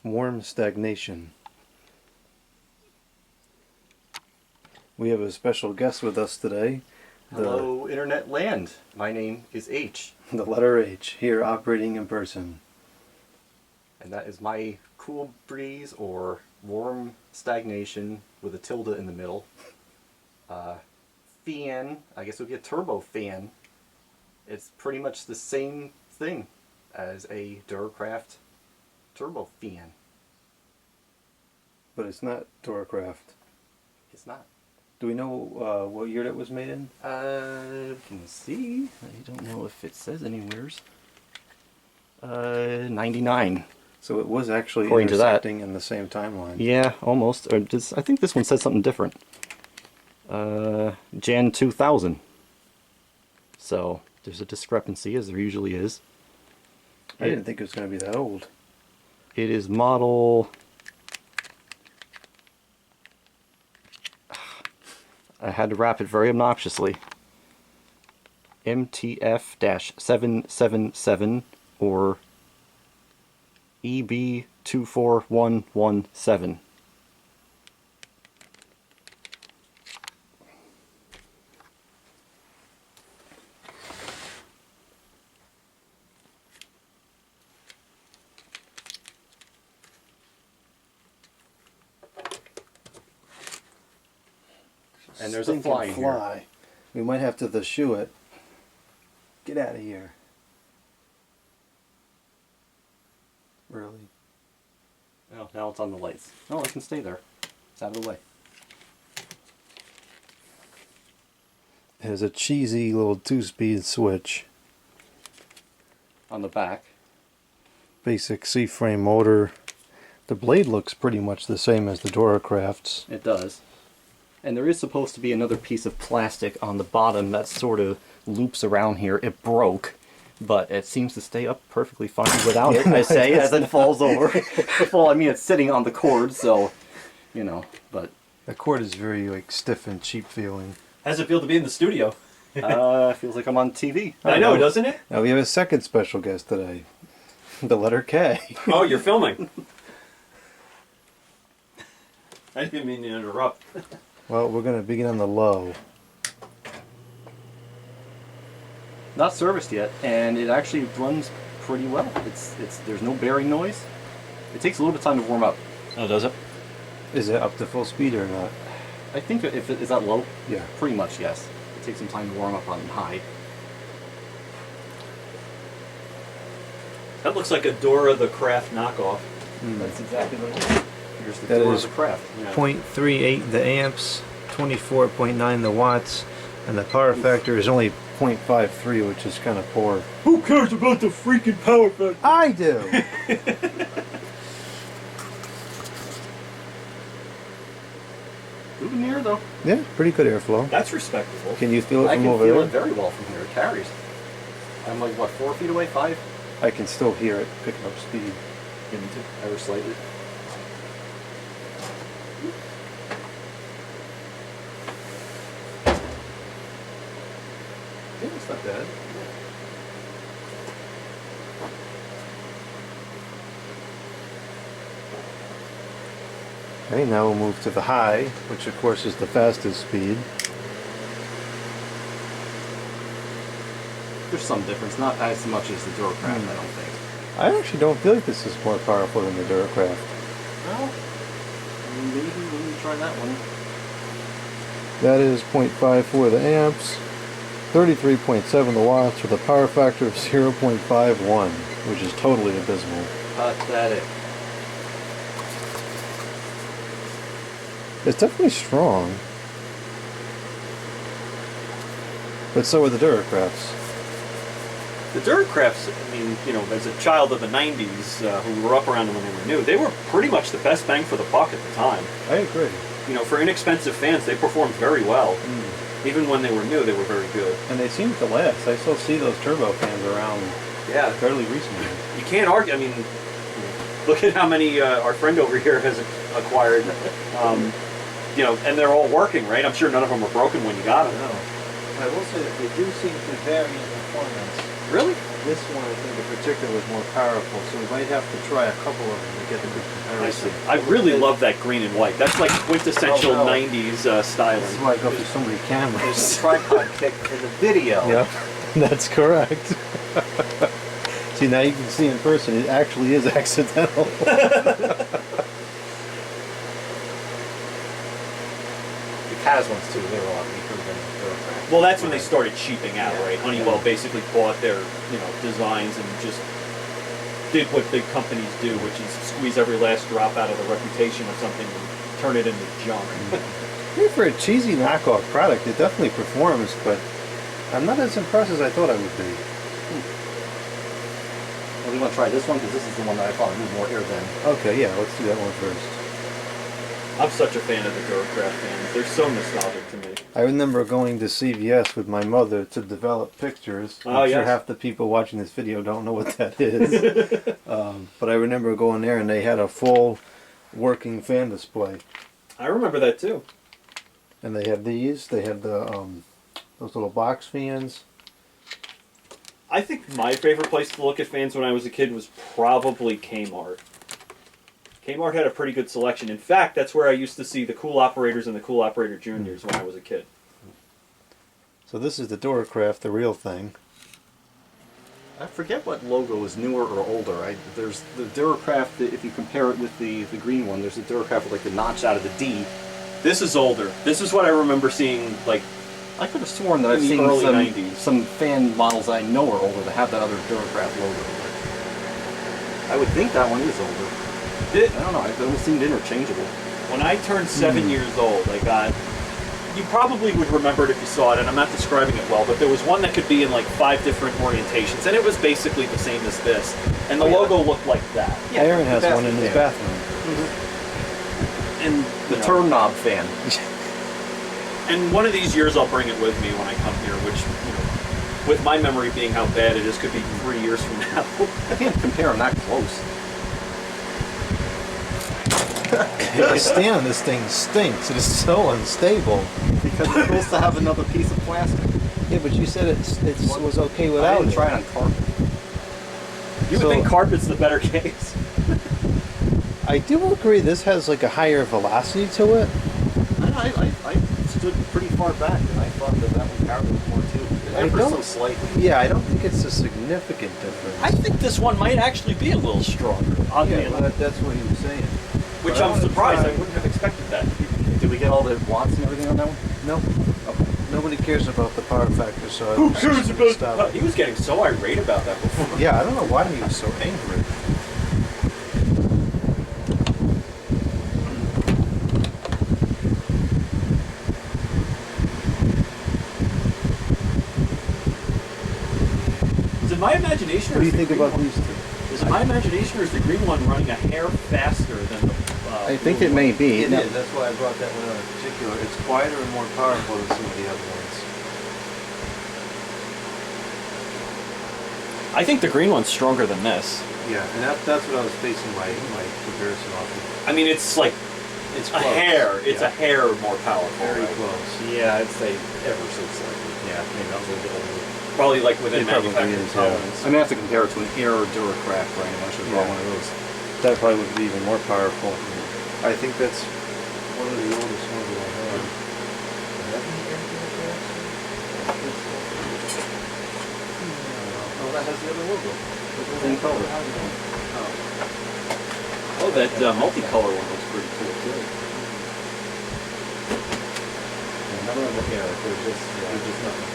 Warm stagnation. We have a special guest with us today. Hello, Internet Land. My name is H. The letter H, here operating in person. And that is my cool breeze or warm stagnation with a tilde in the middle. Fan, I guess it would be a turbo fan. It's pretty much the same thing as a Duracraft Turbo Fan. But it's not Duracraft. It's not. Do we know what year that was made in? We can see. I don't know if it says anywheres. 99. So it was actually According to that. intersecting in the same timeline. Yeah, almost. Or I think this one says something different. Jan 2000. So there's a discrepancy, as there usually is. I didn't think it was going to be that old. It is model... I had to wrap it very obnoxiously. MTF-777 or EB24117. And there's a fly in here. We might have to shoe it. Get out of here. Really? Oh, now it's on the lights. Oh, it can stay there. It's out of the way. It has a cheesy little 2-speed switch. On the back. Basic C-frame motor. The blade looks pretty much the same as the Duracraft's. It does. And there is supposed to be another piece of plastic on the bottom that sort of loops around here. It broke, but it seems to stay up perfectly fine without it, I say, as it falls over. Well, I mean, it's sitting on the cord, so, you know, but... The cord is very, stiff and cheap feeling. How does it feel to be in the studio? Feels like I'm on TV. I know, doesn't it? Now we have a second special guest today. The letter K. Oh, you're filming. I didn't mean to interrupt. Well, we're going to begin on the low. Not serviced yet, and it actually runs pretty well. There's no bearing noise. It takes a little bit of time to warm up. Oh, does it? Is it up to full speed or not? I think if it is that low? Yeah. Pretty much, yes. It takes some time to warm up on high. That looks like a Dora the Craft knockoff. That's exactly what it is. Here's the That door is of the craft. Yeah. 0.38 the amps, 24.9 the watts, and the power factor is only 0.53, which is kind of poor. Who cares about the freaking power factor? I do! Moving near though. Yeah, pretty good airflow. That's respectable. Can you feel it I from can over feel there? it very well from here. It carries. I'm like, what, 4 feet away? 5? I can still hear it picking up speed. Ever slightly. Yeah, it's not bad. Okay, now we'll move to the high, which of course is the fastest speed. There's some difference, not as much as the Duracraft, I don't think. I actually don't feel like this is more powerful than the Duracraft. Well, maybe when you try that one. That is 0.54 the amps, 33.7 the watts with a power factor of 0.51, which is totally abysmal. Pathetic. It's definitely strong, but so are the Duracrafts. The Duracrafts, I mean, you know, as a child of the 90s who grew up around them when they were new, they were pretty much the best bang for the buck at the time. I agree. You know, for inexpensive fans, they performed very well. Even when they were new, they were very good. And they seem to last. I still see those turbo fans around Yeah. fairly recently. You can't argue. I mean, look at how many our friend over here has acquired. You know, and they're all working, right? I'm sure none of them were broken when you got them. No. I will say that they do seem to vary in performance. Really? This one, I think, in particular, is more powerful, so we might have to try a couple of them to get a good I see. comparison. I really love that green and white. That's like quintessential Oh, no. 90s styling. This is why I go for so many There's cameras. a tripod kick in the video. Yep, that's correct. See, now you can see in person, it actually is accidental. The Kaz ones too, they were a lot weaker than Duracraft. Well, that's when they started cheaping out, Yeah. right? Honeywell basically bought their, designs and just did what big companies do, which is squeeze every last drop out of the reputation of something and turn it into junk. Yeah, for a cheesy knockoff product, it definitely performs, but I'm not as impressed as I thought I would be. Well, you want to try this one? Because this is the one that I thought needed more air than. Okay, yeah, let's do that one first. I'm such a fan of the Duracraft fans. They're so nostalgic to me. I remember going to CVS with my mother to develop pictures. Oh, I'm sure yes. half the people watching this video don't know what that is. But I remember going there and they had a full working fan display. I remember that too. And they had these, they had the those little box fans. I think my favorite place to look at fans when I was a kid was probably Kmart. Kmart had a pretty good selection. In fact, that's where I used to see the Cool Operators and the Cool Operator Juniors when I was a kid. So this is the Duracraft, the real thing. I forget what logo is newer or older. There's the Duracraft, if you compare it with the green one, there's the Duracraft with like the notch out of the D. This is older. This is what I remember seeing, like, I could have sworn that In I've the seen early 90s. some fan models I know are older that have that other Duracraft logo. I would think that one is older. I don't know, they almost seemed interchangeable. when I turned 7 years old, I got... You probably would remember it if you saw it, and I'm not describing it well, but there was one that could be in like 5 different orientations, and it was basically the same as this. And the logo looked like that. Yeah, Aaron has the one in his basket bathroom. And The turn knob fan. And one of these years I'll bring it with me when I come here, which, with my memory being how bad it is, could be 3 years from now. I can't compare them that close. The stand on this thing stinks. It is so unstable. Because it's supposed to have another piece of plastic. Yeah, but you said it was okay I without didn't it. try it on carpet. You would So- think carpet's the better case. I do agree this has like a higher velocity to it. I stood pretty far back and I thought that one carpet was more too. I Ever don't- so slightly. Yeah, I don't think it's a significant difference. I think this one might actually be a little stronger, oddly Yeah, enough. that's what he was saying. Which but I I'm wanna surprised. try- I wouldn't have expected that. Did we get all the watts and everything on that one? Nope. Nobody cares about the power factor, so I Who was cares just about gonna stop He was getting so irate about that before. Yeah, I don't know why he was so angry. Is it my imagination? What do you think about these two? Is it my imagination, or is the green one running a hair faster than the? I think it may be. It is. That's why I brought that one out in particular. It's quieter and more powerful than some of the other ones. I think the green one's stronger than this. Yeah, and that's what I was basing my comparison off of. I mean, it's like It's a hair. It's a hair more powerful. very right? close. Yeah, I'd say ever so slightly. Yeah, maybe that was a little bit older. Probably like within It probably manufacturing is, yeah. tolerance. I may have to compare it to an Air Duracraft brand. I should have bought one of those. That probably would be even more powerful. I think that's one of the oldest ones that I have. Oh, that has the other logo. Same color. Oh, that multicolor one looks pretty cool too. None of them were Air. There's just nothing.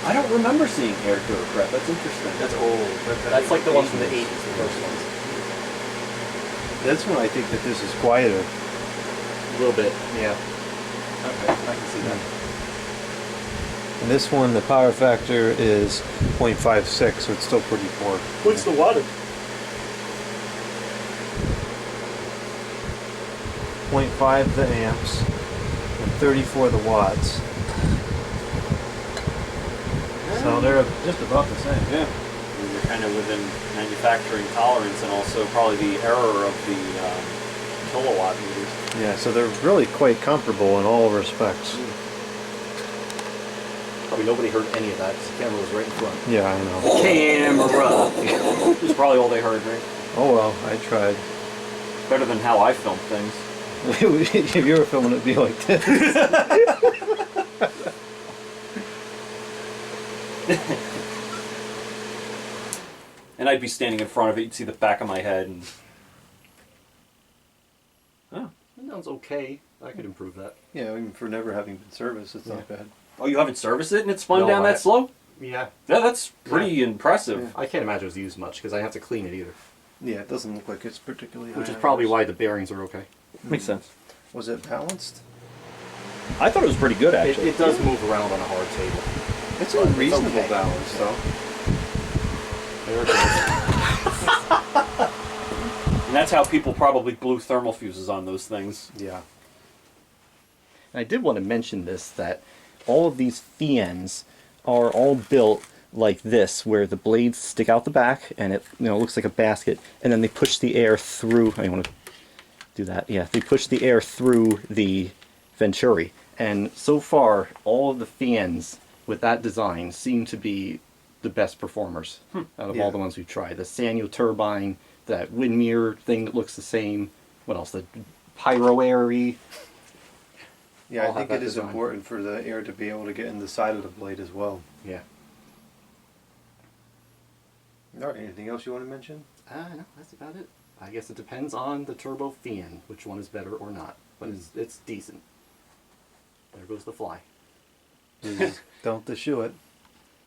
I don't remember seeing Air Duracraft. That's interesting. That's old. That's like the ones from the 80s, the first ones. That's when I think that this is quieter. A little bit, yeah. Okay, I can see that. And this one, the power factor is 0.56, so it's still pretty poor. What's the wattage? 0.5 the amps, and 34 the watts. So they're just about the same. Yeah. You're kind of within manufacturing tolerance, and also probably the error of the kilowatt meters. Yeah, so they're really quite comparable in all respects. Probably nobody heard any of that because the camera was right in front. Yeah, I know. Camera! That's probably all they heard, right? Oh well, I tried. Better than how I film things. If you were filming, it'd be like this. And I'd be standing in front of it, you'd see the back of my head, and... Oh. That sounds okay. I could improve that. Yeah, even for never having been serviced, it's not bad. Oh, you haven't serviced it and it's spun No, down that slow? Yeah. Yeah, that's pretty impressive. I can't imagine it was used much because I have to clean it either. Yeah, it doesn't look like it's particularly Which high is probably hours. why the bearings are okay. Makes sense. Was it balanced? I thought it was pretty good, actually. It does move around on a hard table. It's But a it's reasonable okay. balance, though. There it goes. And that's how people probably blew thermal fuses on those things. Yeah. And I did want to mention this, that all of these fiends are all built like this, where the blades stick out the back and it looks like a basket, and then they push the air through. I want to do that. Yeah, they push the air through the venturi. And so far, all of the fans with that design seem to be the best performers out of all the ones we've tried. The Sanyo turbine, that wind mirror thing that looks the same. What else? The pyro airy. Yeah, All I think have it that is design. important for the air to be able to get in the side of the blade as well. Yeah. All right, anything else you want to mention? No, that's about it. I guess it depends on the turbo fan, which one is better or not. But it's decent. There goes the fly. Don't the shoe it.